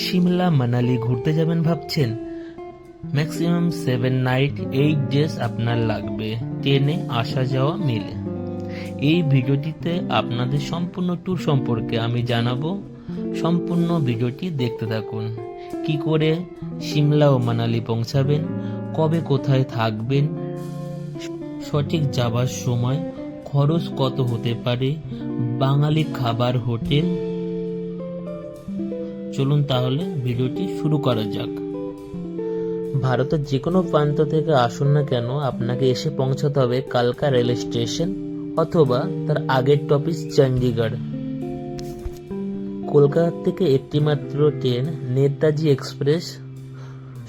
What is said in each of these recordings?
সিমলা মানালি ঘুরতে যাবেন ভাবছেন? ম্যাক্সিমাম 7 নাইট 8 ডেজ আপনার লাগবে, ট্রেনে আসা যাওয়া মিলে। এই ভিডিওটিতে আপনাদের সম্পূর্ণ ট্যুর সম্পর্কে আমি জানাবো। সম্পূর্ণ ভিডিওটি দেখতে থাকুন। কি করে সিমলা ও মানালি পৌঁছাবেন, কবে কোথায় থাকবেন, সঠিক যাবার সময়, খরচ কত হতে পারে, বাঙালি খাবার, হোটেল। চলুন তাহলে ভিডিওটি শুরু করা যাক। ভারতের যে কোনো প্রান্ত থেকে আসুন না কেন, আপনাকে এসে পৌঁছাতে হবে কালকা রেল স্টেশন অথবা তার আগের স্টপেজ চণ্ডীগড়। কলকাতা থেকে একটি মাত্র ট্রেন নেতাজি এক্সপ্রেস,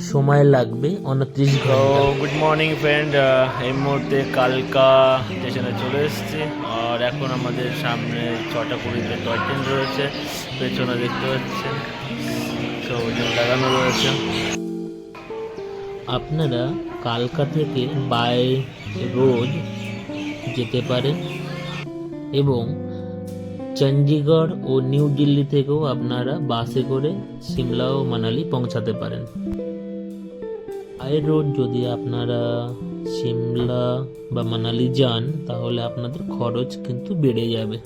সময় লাগবে 29 ঘন্টা। গুড মর্নিং ফ্রেন্ড, এই মুহূর্তে কালকা স্টেশনে চলে এসেছি। আর এখন আমাদের সামনে 6:20-তে টয় ট্রেন রয়েছে, পেছনে দেখতে পাচ্ছেন সবুজ লাগানো রয়েছে। আপনারা কালকা থেকে বাই রোড যেতে পারেন এবং চণ্ডীগড় ও নিউ দিল্লি থেকেও আপনারা বাসে করে সিমলা ও মানালি পৌঁছাতে পারেন। বাই রোড যদি আপনারা সিমলা বা মানালি যান তাহলে আপনাদের খরচ কিন্তু বেড়ে যাবে।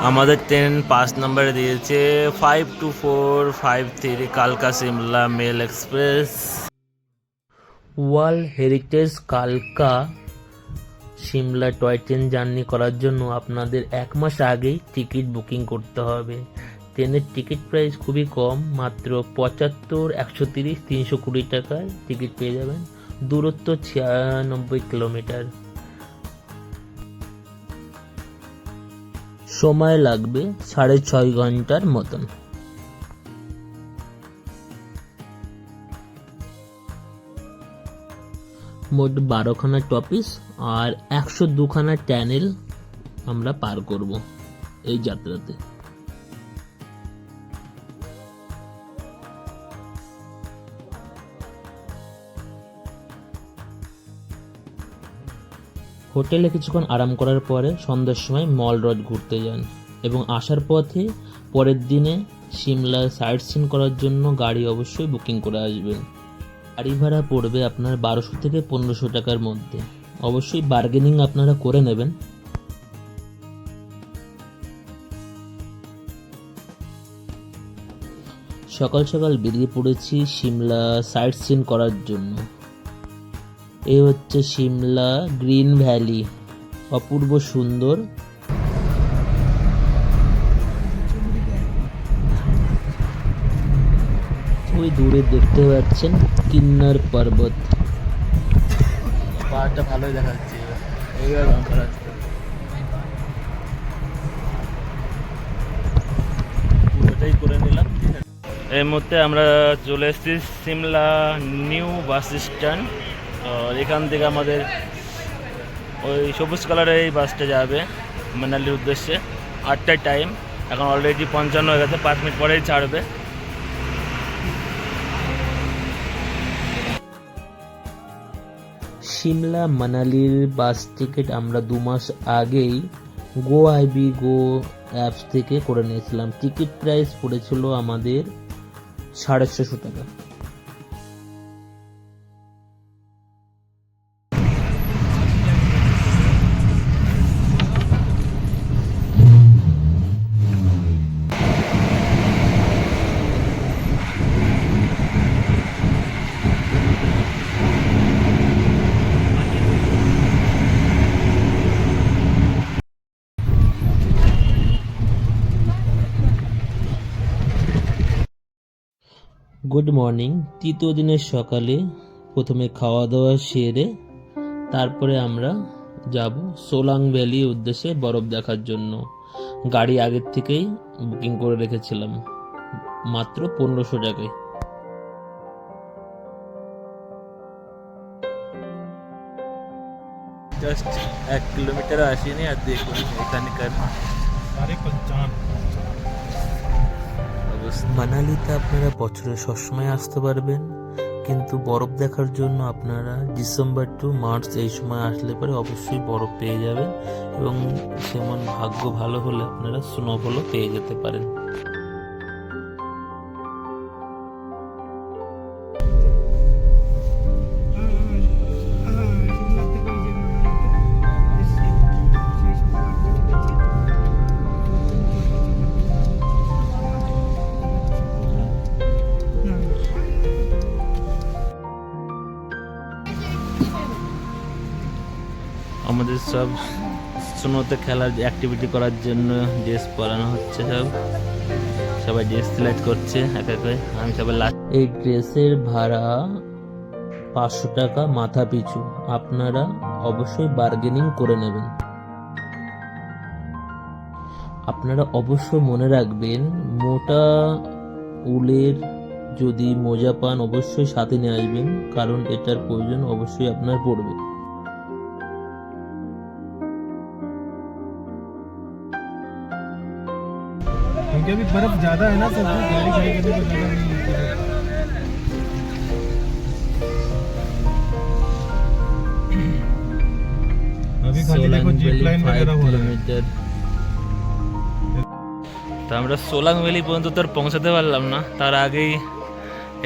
আমাদের ট্রেন 5 নম্বরে দিয়েছে 52453 কালকা Shimla mail express. World heritage কালকা সিমলা টয় ট্রেন জার্নি করার জন্য আপনাদের 1 মাস আগেই টিকিট বুকিং করতে হবে। ট্রেনের টিকিট প্রাইস খুবই কম, মাত্র 75, 130, 320 টাকায় টিকিট পেয়ে যাবেন। দূরত্ব 96 কিলোমিটার। সময় লাগবে 6.5 ঘন্টার মতন। মোট 12খানা টপিস আর 102খানা টানেল আমরা পার করব এই যাত্রাতে। হোটেলে কিছুক্ষণ আরাম করার পরে সন্ধ্যার সময় মল রোড ঘুরতে যান এবং আসার পথে পরের দিনে সিমলা সাইট সিন করার জন্য গাড়ি অবশ্যই বুকিং করে আসবেন। গাড়ি ভাড়া পড়বে আপনার 1200 থেকে 1500 টাকার মধ্যে। অবশ্যই বার্গেনিং আপনারা করে নেবেন। সকাল সকাল বেরিয়ে পড়েছি সিমলা সাইট সিন করার জন্য। এই হচ্ছে সিমলা গ্রিন ভ্যালি, অপূর্ব সুন্দর। ওই দূরে দেখতে পাচ্ছেন কিন্নর পর্বত। পাহাড়টা ভালোই দেখা যাচ্ছে। এইবার পুরোটাই করে নিলাম। এই মুহূর্তে আমরা চলে এসেছি সিমলা নিউ বাস স্ট্যান্ড। আর এখান থেকে আমাদের ওই সবুজ কালারের এই বাসটা যাবে মানালির উদ্দেশ্যে। 8টার টাইম, এখন অলরেডি 55 হয়ে গেছে, 5 মিনিট পরেই ছাড়বে। সিমলা মানালির বাস টিকিট আমরা 2 মাস আগেই গো আইবি গো অ্যাপস থেকে করে নিয়েছিলাম। টিকিট প্রাইস পড়েছিল আমাদের 650 টাকা। Good morning. তৃতীয় দিনের সকালে প্রথমে খাওয়া দাওয়া সেরে তারপরে আমরা যাব সোলাং ভ্যালির উদ্দেশ্যে বরফ দেখার জন্য। গাড়ি আগের থেকেই বুকিং করে রেখেছিলাম মাত্র 1500 টাকায়। জাস্ট 1 কিলোমিটার আসিনি, আর দেখুন এখানকার মানালিতে আপনারা বছরে সবসময় আসতে পারবেন, কিন্তু বরফ দেখার জন্য আপনারা ডিসেম্বর টু মার্চ এই সময় আসলে পরে অবশ্যই বরফ পেয়ে যাবেন এবং সেমন ভাগ্য ভালো হলে আপনারা স্নোফলও পেয়ে যেতে পারেন। আমাদের সব স্নোতে খেলার অ্যাক্টিভিটি করার জন্য ড্রেস পরানো হচ্ছে, সবাই ড্রেস সিলেক্ট করছে এক এক করে। আমি সবাই লাস্ট। এই ড্রেসের ভাড়া 500 টাকা মাথা পিছু। আপনারা অবশ্যই বার্গেনিং করে নেবেন। আপনারা অবশ্যই মনে রাখবেন, মোটা উলের যদি মোজা পান অবশ্যই সাথে নিয়ে আসবেন, কারণ এটার প্রয়োজন অবশ্যই আপনার পড়বে। क्योंकि अभी बर्फ ज्यादा है ना, तो गाड़ी खड़ी करने को जगह नहीं मिलती है। अभी खाली देखो जीप लाइन वगैरह हो रहा है। তো আমরা সোলাং ভ্যালি পর্যন্ত তো আর পৌঁছাতে পারলাম না, তার আগেই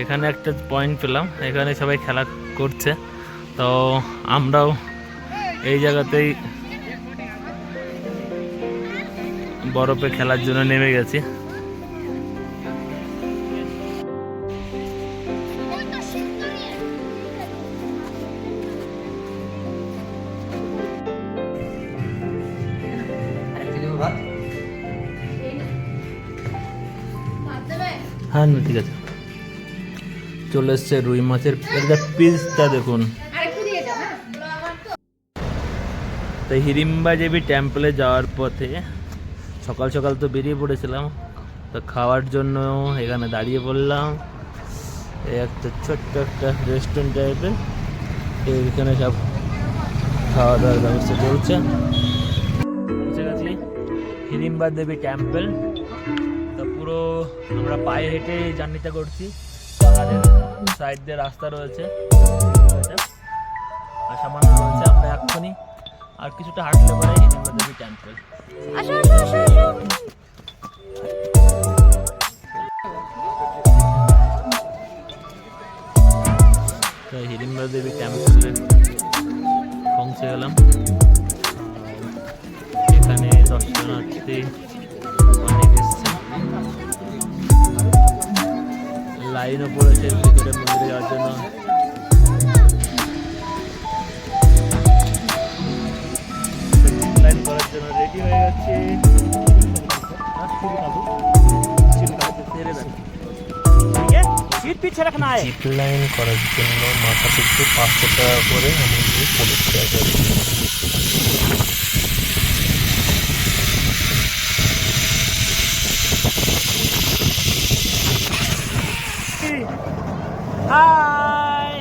এখানে একটা পয়েন্ট পেলাম, এখানে সবাই খেলা করছে। তো আমরাও এই জায়গাতেই বরফে খেলার জন্য নেমে গেছি। হ্যাঁ না, ঠিক আছে। চলে এসছে রুই মাছের পিসটা দেখুন। তো হিড়িম্বা দেবী টেম্পলে যাওয়ার পথে সকাল সকাল তো বেরিয়ে পড়েছিলাম, তো খাওয়ার জন্য এখানে দাঁড়িয়ে পড়লাম। এই একটা ছোট্ট একটা রেস্টুরেন্ট টাইপের, এখানে সব খাওয়া দাওয়ার ব্যবস্থা চলছে। পৌঁছে গেছি হিড়িম্বা দেবী টেম্পল। তো পুরো আমরা পায়ে হেঁটে জার্নিটা করছি, পাহাড়ের সাইড দিয়ে রাস্তা রয়েছে আর সামান্য রয়েছে। আমরা এক্ষুনি আর কিছুটা হাঁটলে পরে হিড়িম্বা দেবী টেম্পল। তো হিড়িম্বা দেবী টেম্পলে পৌঁছে গেলাম। এখানে দর্শনার্থী অনেক এসছে, লাইনও পড়েছে ভিতরে মন্দিরে যাওয়ার জন্য। লাইন করার জন্য রেডি হয়ে গেছে। জিপ লাইন করার জন্য মাথা পিছু 500 টাকা করে আমাদের পড়েছে। হাই,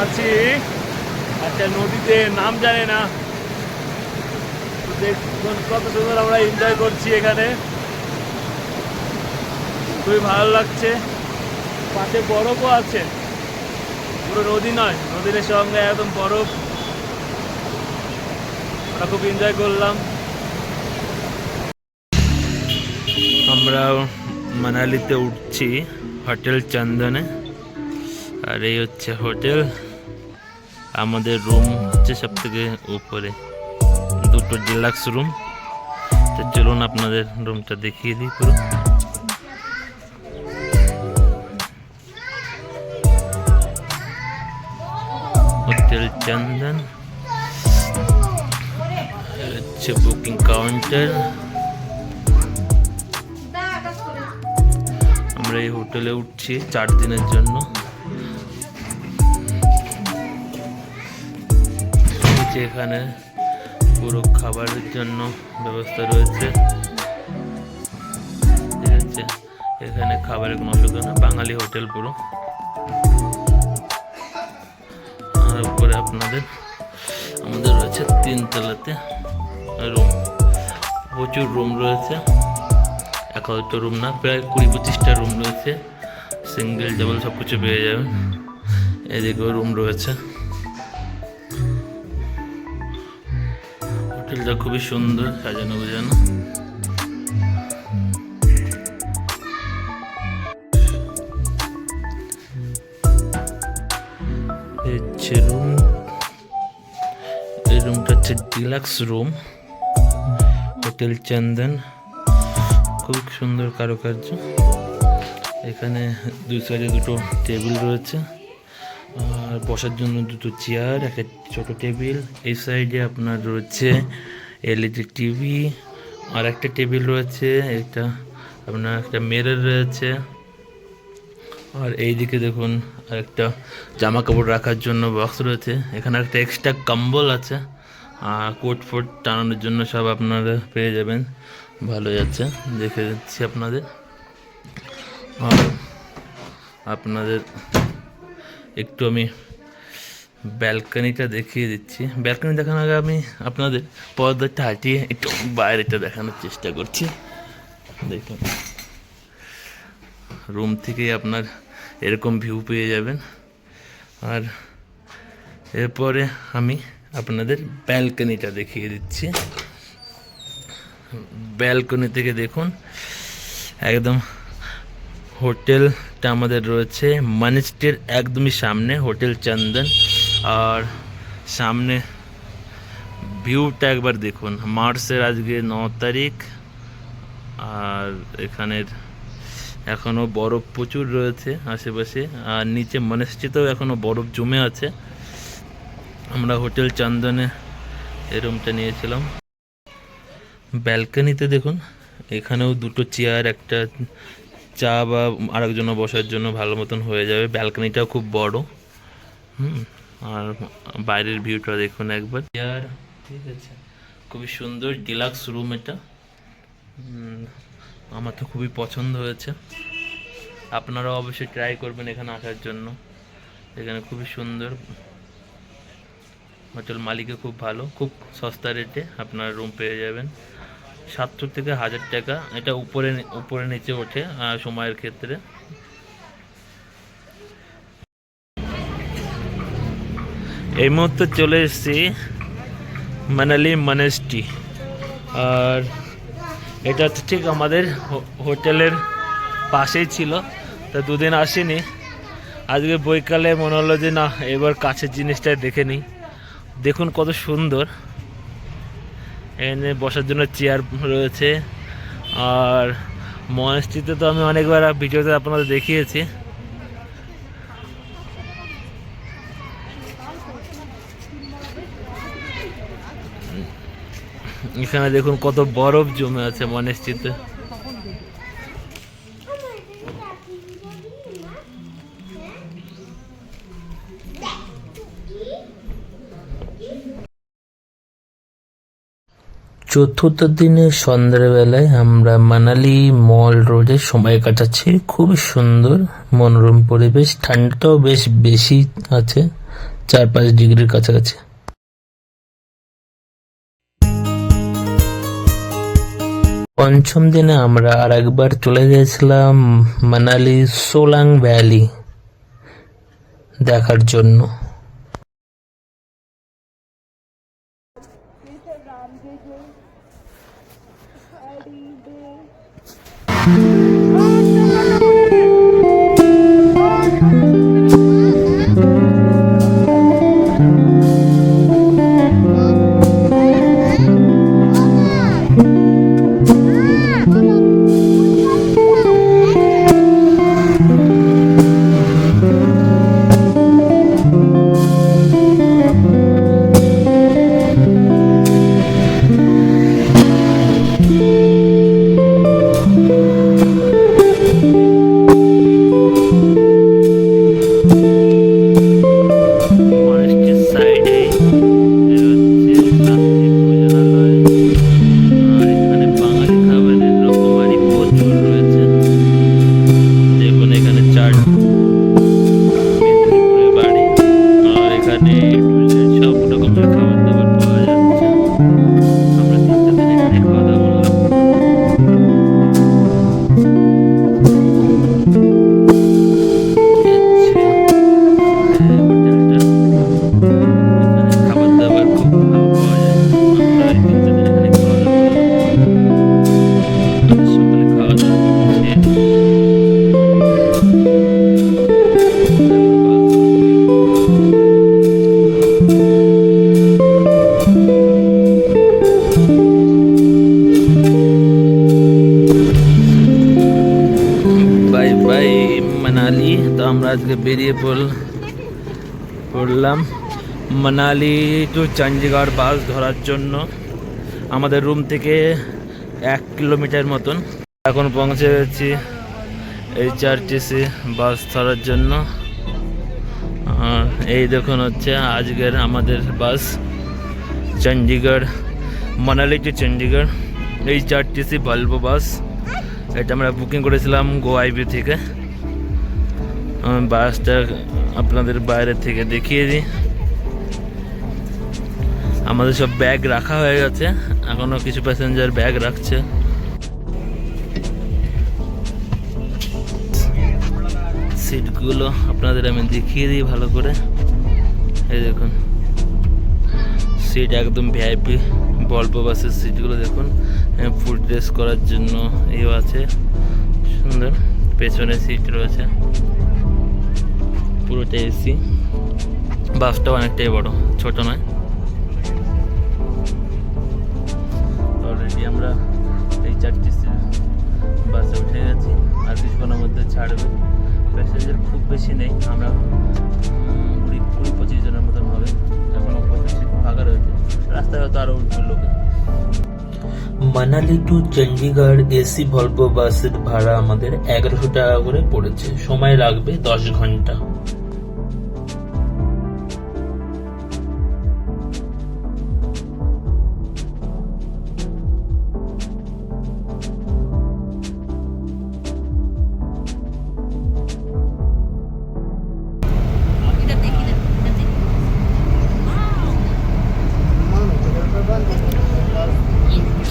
আছি একটা নদীতে, নাম জানি না। দেখুন কত সুন্দর আমরা এনজয় করছি এখানে, খুবই ভালো লাগছে। পাশে বরফও আছে, পুরো নদী নয়, নদীর সঙ্গে একদম বরফ। আমরা খুব এনজয় করলাম। আমরা মানালিতে উঠছি হোটেল চন্দনে, আর এই হচ্ছে হোটেল। আমাদের রুম হচ্ছে সব থেকে উপরে, দুটো ডিলাক্স রুম। তো চলুন আপনাদের রুমটা দেখিয়ে দিই পুরো। হোটেল চন্দন হচ্ছে বুকিং কাউন্টার। আমরা এই হোটেলে উঠছি 4 দিনের জন্য। এখানে পুরো খাবারের জন্য ব্যবস্থা রয়েছে, ঠিক আছে। এখানে খাবারের কোনো অসুবিধা না, বাঙালি হোটেল পুরো। আর উপরে আমাদের রয়েছে 3 তলাতে রুম, প্রচুর রুম রয়েছে। 1-2টা রুম না, প্রায় 20-25টা রুম রয়েছে, সিঙ্গেল ডাবল সব কিছু পেয়ে যাবেন। এদিকেও রুম রয়েছে। হোটেলটা খুবই সুন্দর, সাজানো গোছানো। রুম, এই রুমটা হচ্ছে হচ্ছে ডিলাক্স রুম, হোটেল চন্দন। খুব সুন্দর কারুকার্য। এখানে দুই সাইডে দুটো টেবিল রয়েছে, আর বসার জন্য দুটো চেয়ার, একটা ছোট টেবিল। এই সাইডে আপনার রয়েছে এলইডি টিভি, আর একটা টেবিল রয়েছে, এটা আপনার একটা মিরর রয়েছে। আর এইদিকে দেখুন একটা জামা কাপড় রাখার জন্য বক্স রয়েছে। এখানে একটা এক্সট্রা কম্বল আছে, আর কোট ফোট টানানোর জন্য সব আপনারা পেয়ে যাবেন। ভালোই আছে, দেখে দিচ্ছি আপনাদের। আর আপনাদের একটু আমি ব্যালকনিটা দেখিয়ে দিচ্ছি। ব্যালকনি দেখানোর আগে আমি আপনাদের পর্দাটা হাঁটিয়ে একটু বাইরেটা দেখানোর চেষ্টা করছি। দেখুন, রুম থেকেই আপনার এরকম ভিউ পেয়ে যাবেন। আর এরপরে আমি আপনাদের ব্যালকনিটা দেখিয়ে দিচ্ছি। ব্যালকনি থেকে দেখুন একদম হোটেলটা আমাদের রয়েছে মানস্টের একদমই সামনে, হোটেল চন্দন। আর সামনে ভিউটা একবার দেখুন। মার্চের আজকে 9 তারিখ, আর এখানের এখনও বরফ প্রচুর রয়েছে আশেপাশে, আর নিচে মনস্টিতেও এখনও বরফ জমে আছে। আমরা হোটেল চন্দনে এই রুমটা নিয়েছিলাম। ব্যালকনিতে দেখুন, এখানেও দুটো চেয়ার, একটা চা বা আরেকজনও বসার জন্য ভালো মতন হয়ে যাবে। ব্যালকনিটাও খুব বড়। আর বাইরের ভিউটা দেখুন একবার। চেয়ার, ঠিক আছে, খুবই সুন্দর ডিলাক্স রুম এটা। আমার তো খুবই পছন্দ হয়েছে। আপনারাও অবশ্যই ট্রাই করবেন এখানে আসার জন্য। এখানে খুবই সুন্দর, হোটেল মালিকও খুব ভালো, খুব সস্তা রেটে আপনার রুম পেয়ে যাবেন। 700 থেকে 1000 টাকা। এটা উপরে নিচে ওঠে সময়ের ক্ষেত্রে। এই মুহূর্তে চলে এসেছি মানালি মনেস্টি, আর এটা ঠিক আমাদের হোটেলের পাশেই ছিল। তা দুদিন আসিনি, আজকে বৈকালে মনে হলো যে না, এবার কাছের জিনিসটা দেখে নিই। দেখুন কত সুন্দর। এখানে বসার জন্য চেয়ার রয়েছে। আর মনেস্ট্রিতে তো আমি অনেকবার ভিডিওতে আপনাদের দেখিয়েছি। এখানে দেখুন কত বরফ জমে আছে মনেস্ট্রিতে। চতুর্থ দিনের সন্ধ্যাবেলায় আমরা মানালি মল রোডে সময় কাটাচ্ছি। খুবই সুন্দর মনোরম পরিবেশ, ঠান্ডাটাও বেশ বেশি আছে, 4-5 ডিগ্রির কাছাকাছি। পঞ্চম দিনে আমরা আর একবার চলে গেছিলাম মানালি সোলাং ভ্যালি দেখার জন্য। মানালি। তো আমরা আজকে বেরিয়ে পড়লাম মানালি টু চণ্ডীগড় বাস ধরার জন্য। আমাদের রুম থেকে 1 কিলোমিটার মতন। এখন পৌঁছে গেছি HRTC বাস ধরার জন্য। আর এই দেখুন হচ্ছে আজকের আমাদের bus, Chandigarh, Manali to Chandigarh HRTC Volvo bus. এটা আমরা বুকিং করেছিলাম GoIB থেকে। বাসটা আপনাদের বাইরে থেকে দেখিয়ে দিই। আমাদের সব ব্যাগ রাখা হয়ে গেছে, এখনো কিছু প্যাসেঞ্জার ব্যাগ রাখছে। সিটগুলো আপনাদের আমি দেখিয়ে দিই ভালো করে। এই দেখুন সিট একদম VIP ভলভো বাসের সিটগুলো দেখুন। ফুড রেস্ট করার জন্য এই আছে, সুন্দর। পেছনে সিট রয়েছে, পুরোটা AC। বাসটাও অনেকটাই বড়, ছোট নয়। অলরেডি আমরা HRTC বাসে উঠে গেছি, আর কিছুক্ষণের মধ্যে ছাড়বে। প্যাসেঞ্জার খুব বেশি নেই, আমরা 20-25 জনের মতন হবে। এখনো 25 সিট ফাঁকা রয়েছে, রাস্তায় হয়তো আরও উঠবে লোকে। Manali to Chandigarh AC Volvo বাসের ভাড়া আমাদের 1100 টাকা করে পড়েছে। সময় লাগবে 10 ঘন্টা।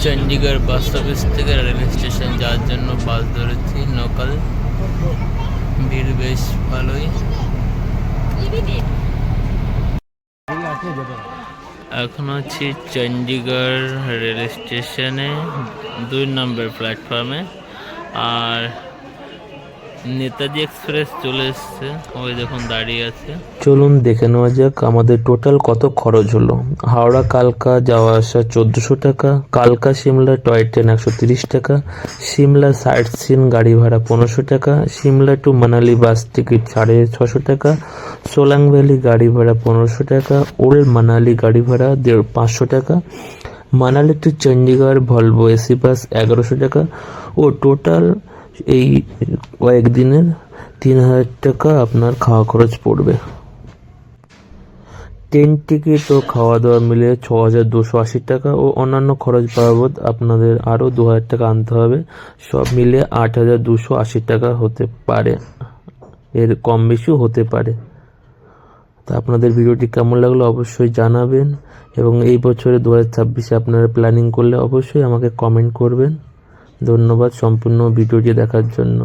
চণ্ডীগড় বাস অফিস থেকে রেল স্টেশন যাওয়ার জন্য বাস ধরেছি লোকাল। ভিড় বেশ ভালোই। এখন আছি চণ্ডীগড় রেল স্টেশনে 2 নম্বর প্ল্যাটফর্মে। আর নেতাজি এক্সপ্রেস চলে এসছে, ওই দেখুন দাঁড়িয়ে আছে। চলুন দেখে নেওয়া যাক আমাদের টোটাল কত খরচ হলো। হাওড়া কালকা যাওয়া আসা 1400 টাকা, কালকা সিমলা টয় ট্রেন 130 টাকা, সিমলা সাইট সিন গাড়ি ভাড়া 1500 টাকা, Shimla to Manali bus ticket 650 টাকা, সোলাং ভ্যালি গাড়ি ভাড়া 1500 টাকা, ওল্ড মানালি গাড়ি ভাড়া 500 টাকা, Manali to Chandigarh Volvo AC bus 1100 টাকা। ও টোটাল এই কয়েকদিনের 3000 টাকা আপনার খাওয়া খরচ পড়বে। ট্রেন টিকিট ও খাওয়া দাওয়া মিলে 6280 টাকা ও অন্যান্য খরচ বাবদ আপনাদের আরও 2000 টাকা আনতে হবে। সব মিলে 8280 টাকা হতে পারে, এর কম বেশিও হতে পারে। তা আপনাদের ভিডিওটি কেমন লাগলো অবশ্যই জানাবেন, এবং এই বছরে 2026-এ আপনারা প্ল্যানিং করলে অবশ্যই আমাকে কমেন্ট করবেন। ধন্যবাদ সম্পূর্ণ ভিডিওটি দেখার জন্য।